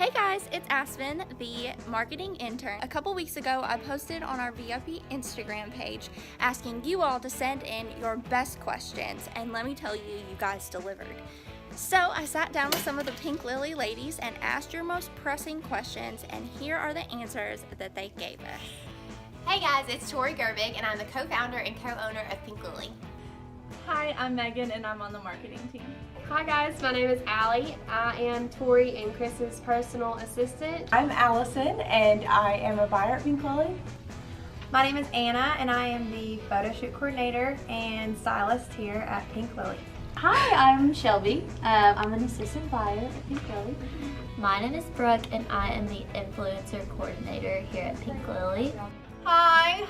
Hey guys, it's Aspen, the marketing intern. A couple weeks ago, I posted on our VIP Instagram page asking you all to send in your best questions, and let me tell you, you guys delivered. So I sat down with some of the Pink Lily ladies and asked your most pressing questions, and here are the answers that they gave us. Hey guys, it's Tori Gerbig, and I'm the co-founder and co-owner of Pink Lily. Hi, I'm Megan, and I'm on the marketing team. Hi guys, my name is Allie. I am Tori and Chris's personal assistant. I'm Allison, and I am a buyer at Pink Lily. My name is Anna, and I am the photo shoot coordinator and stylist here at Pink Lily. Hi, I'm Shelby. I'm an assistant buyer at Pink Lily. My name is Brooke, and I am the influencer coordinator here at Pink Lily. Hi,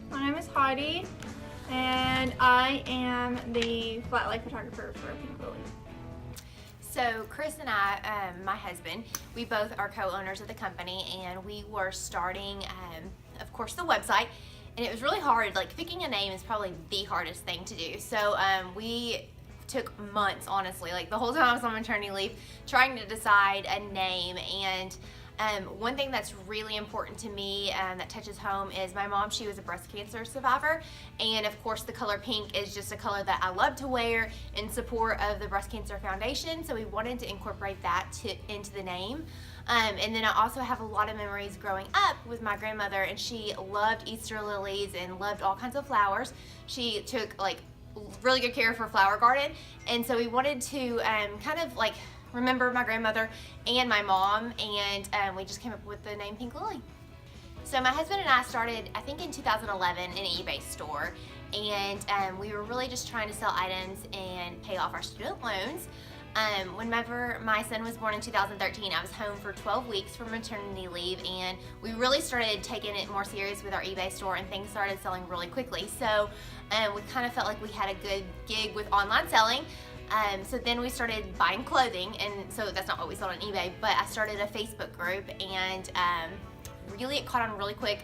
my name is Heidi, and I am the flat life photographer for Pink Lily. So Chris and I, my husband, we both are co-owners of the company, and we were starting, of course, the website, and it was really hard. Like, picking a name is probably the hardest thing to do. So we took months, honestly, like the whole time I was on maternity leave, trying to decide a name. And one thing that's really important to me that touches home is my mom. She was a breast cancer survivor, and of course the color pink is just a color that I love to wear in support of the Breast Cancer Foundation, so we wanted to incorporate that into the name. And then I also have a lot of memories growing up with my grandmother, and she loved Easter lilies and loved all kinds of flowers. She took like really good care of her flower garden, and so we wanted to kind of like remember my grandmother and my mom, and we just came up with the name Pink Lily. So my husband and I started, I think in 2011, an eBay store, and we were really just trying to sell items and pay off our student loans. Whenever my son was born in 2013, I was home for 12 weeks for maternity leave, and we really started taking it more serious with our eBay store, and things started selling really quickly. So we kind of felt like we had a good gig with online selling. So then we started buying clothing, and so that's not what we sold on eBay, but I started a Facebook group, and really it caught on really quick.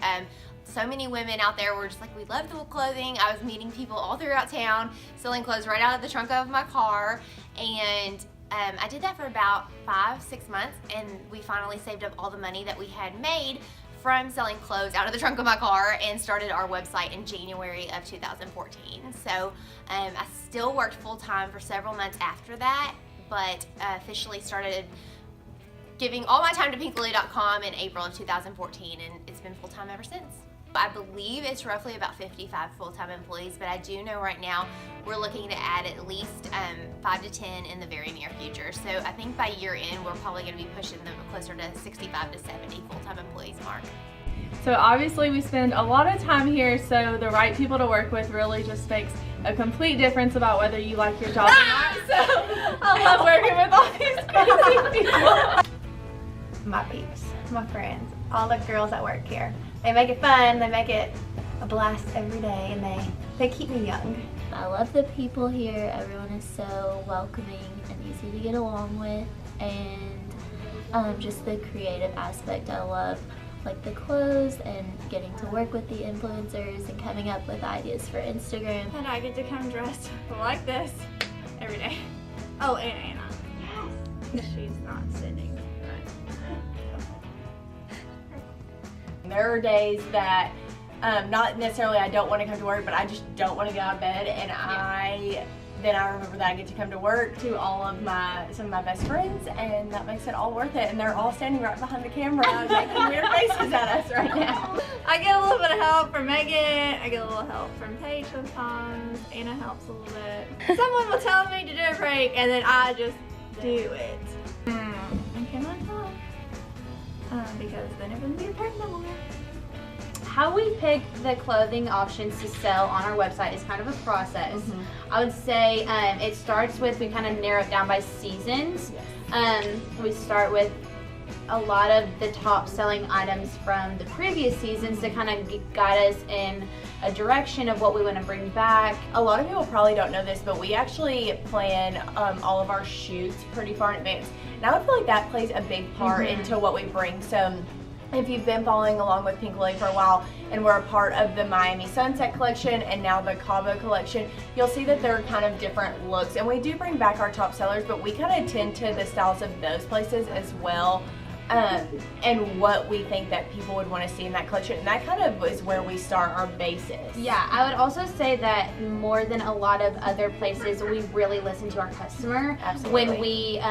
So many women out there were just like, we love the clothing. I was meeting people all throughout town, selling clothes right out of the trunk of my car, and I did that for about 5-6 months, and we finally saved up all the money that we had made from selling clothes out of the trunk of my car and started our website in January of 2014. So I still worked full-time for several months after that, but officially started giving all my time to pinklily.com in April of 2014, and it's been full-time ever since. I believe it's roughly about 55 full-time employees, but I do know right now we're looking to add at least 5 to 10 in the very near future. So I think by year end, we're probably going to be pushing them closer to 65 to 70 full-time employees mark. So obviously we spend a lot of time here, so the right people to work with really just makes a complete difference about whether you like your job or not. So I love working with all these crazy people. My peeps, my friends, all the girls that work here. They make it fun, they make it a blast every day, and they keep me young. I love the people here. Everyone is so welcoming and easy to get along with, and just the creative aspect I love, like the clothes and getting to work with the influencers and coming up with ideas for Instagram. And I get to come dressed like this every day. Oh, and Anna. Yes. She's not sitting. There are days that, not necessarily I don't want to come to work, but I just don't want to get out of bed, and then I remember that I get to come to work to some of my best friends, and that makes it all worth it. And they're all standing right behind the camera making weird faces at us right now. I get a little bit of help from Megan. I get a little help from Paige sometimes. Anna helps a little bit. Someone will tell me to do a prank, and then I just do it. I cannot tell. Because then it wouldn't be a prank no more. How we pick the clothing options to sell on our website is kind of a process. I would say it starts with, we kind of narrow it down by seasons. We start with a lot of the top selling items from the previous seasons to kind of guide us in a direction of what we want to bring back. A lot of people probably don't know this, but we actually plan all of our shoots pretty far in advance. And I would feel like that plays a big part into what we bring. So if you've been following along with Pink Lily for a while, and we're a part of the Miami Sunset collection and now the Cabo collection, you'll see that they're kind of different looks. And we do bring back our top sellers, but we kind of tend to the styles of those places as well. and what we think that people would want to see in that collection. And that kind of is where we start our basis. Yeah, I would also say that more than a lot of other places, we really listen to our customer. Absolutely. When we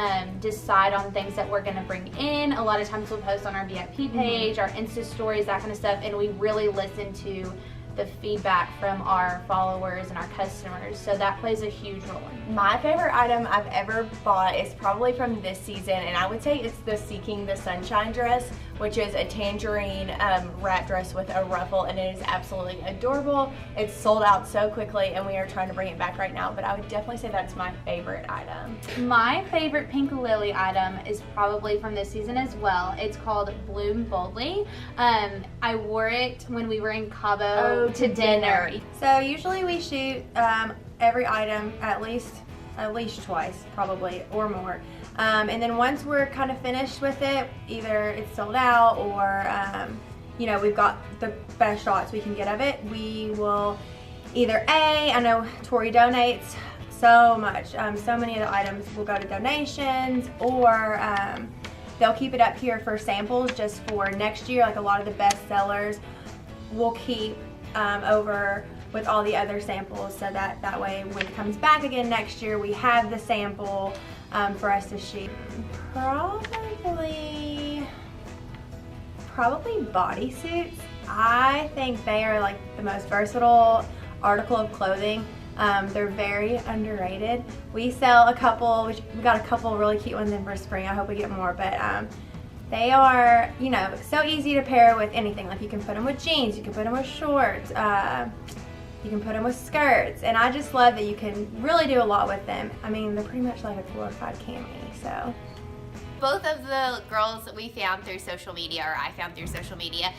decide on things that we're going to bring in. A lot of times we'll post on our VIP page, our Insta stories, that kind of stuff, and we really listen to the feedback from our followers and our customers, so that plays a huge role. My favorite item I've ever bought is probably from this season, and I would say it's the Seeking the Sunshine dress, which is a tangerine wrap dress with a ruffle, and it is absolutely adorable. It's sold out so quickly, and we are trying to bring it back right now, but I would definitely say that's my favorite item. My favorite Pink Lily item is probably from this season as well. It's called Bloom Boldly. I wore it when we were in Cabo to dinner. So usually we shoot every item at least twice, probably, or more. And then once we're kind of finished with it, either it's sold out or we've got the best shots we can get of it, we will either I know Tori donates so much, so many of the items will go to donations, or they'll keep it up here for samples just for next year. Like a lot of the best sellers we'll keep over with all the other samples, so that way when it comes back again next year, we have the sample for us to shoot. Probably bodysuits. I think they are like the most versatile article of clothing. They're very underrated. We sell a couple, we got a couple really cute ones in for spring. I hope we get more, but they are, so easy to pair with anything. Like you can put them with jeans, you can put them with shorts, you can put them with skirts, and I just love that you can really do a lot with them. I mean, they're pretty much like a glorified cami, so. Both of the girls that we found through social media, or I found through social media,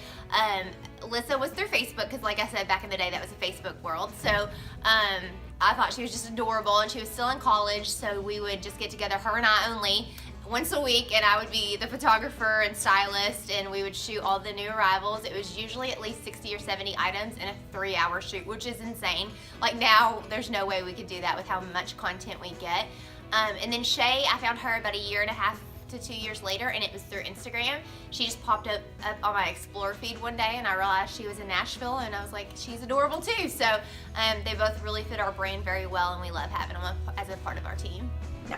Alyssa was through Facebook, because like I said, back in the day, that was a Facebook world. So I thought she was just adorable, and she was still in college, so we would just get together, her and I only, once a week, and I would be the photographer and stylist, and we would shoot all the new arrivals. It was usually at least 60 or 70 items in a 3-hour shoot, which is insane. Like now, there's no way we could do that with how much content we get. And then Shay, I found her about 1.5 to 2 years later, and it was through Instagram. She just popped up on my Explore feed one day, and I realized she was in Nashville, and I was like, she's adorable too. So they both really fit our brand very well, and we love having them as a part of our team. No,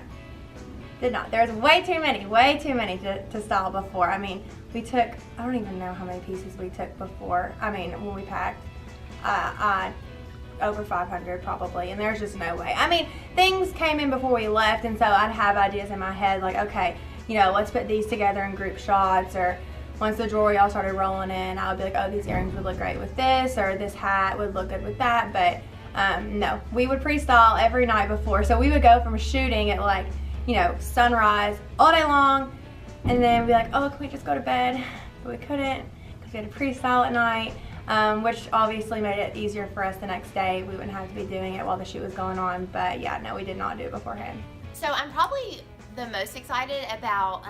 did not. There's way too many to style before. I mean, we took, I don't even know how many pieces we took before. I mean, when we packed, over 500 probably, and there's just no way. I mean, things came in before we left, and so I'd have ideas in my head like, okay, let's put these together in group shots, or once the jewelry all started rolling in, I would be like, oh, these earrings would look great with this, or this hat would look good with that. But no, we would pre-style every night before. So we would go from shooting at like, sunrise all day long, and then we'd be like, oh, can we just go to bed? But we couldn't, because we had to pre-style at night, which obviously made it easier for us the next day. We wouldn't have to be doing it while the shoot was going on. But yeah, no, we did not do it beforehand. So I'm probably the most excited about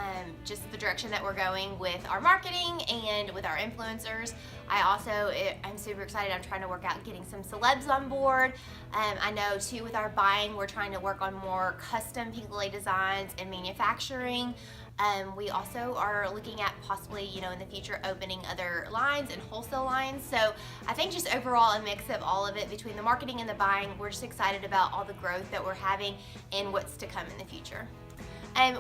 just the direction that we're going with our marketing and with our influencers. I'm super excited. I'm trying to work out getting some celebs on board. I know too, with our buying, we're trying to work on more custom Pink Lily designs and manufacturing. We also are looking at possibly, in the future, opening other lines and wholesale lines. So I think just overall a mix of all of it between the marketing and the buying. We're just excited about all the growth that we're having and what's to come in the future.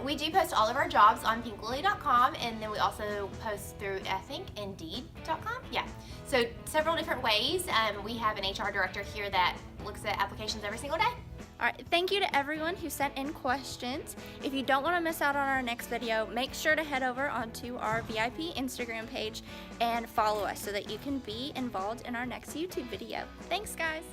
We do post all of our jobs on pinklily.com, and then we also post through, I think, Indeed.com. Yeah. So several different ways. We have an HR director here that looks at applications every single day. All right, thank you to everyone who sent in questions. If you don't want to miss out on our next video, make sure to head over onto our VIP Instagram page and follow us so that you can be involved in our next YouTube video. Thanks, guys.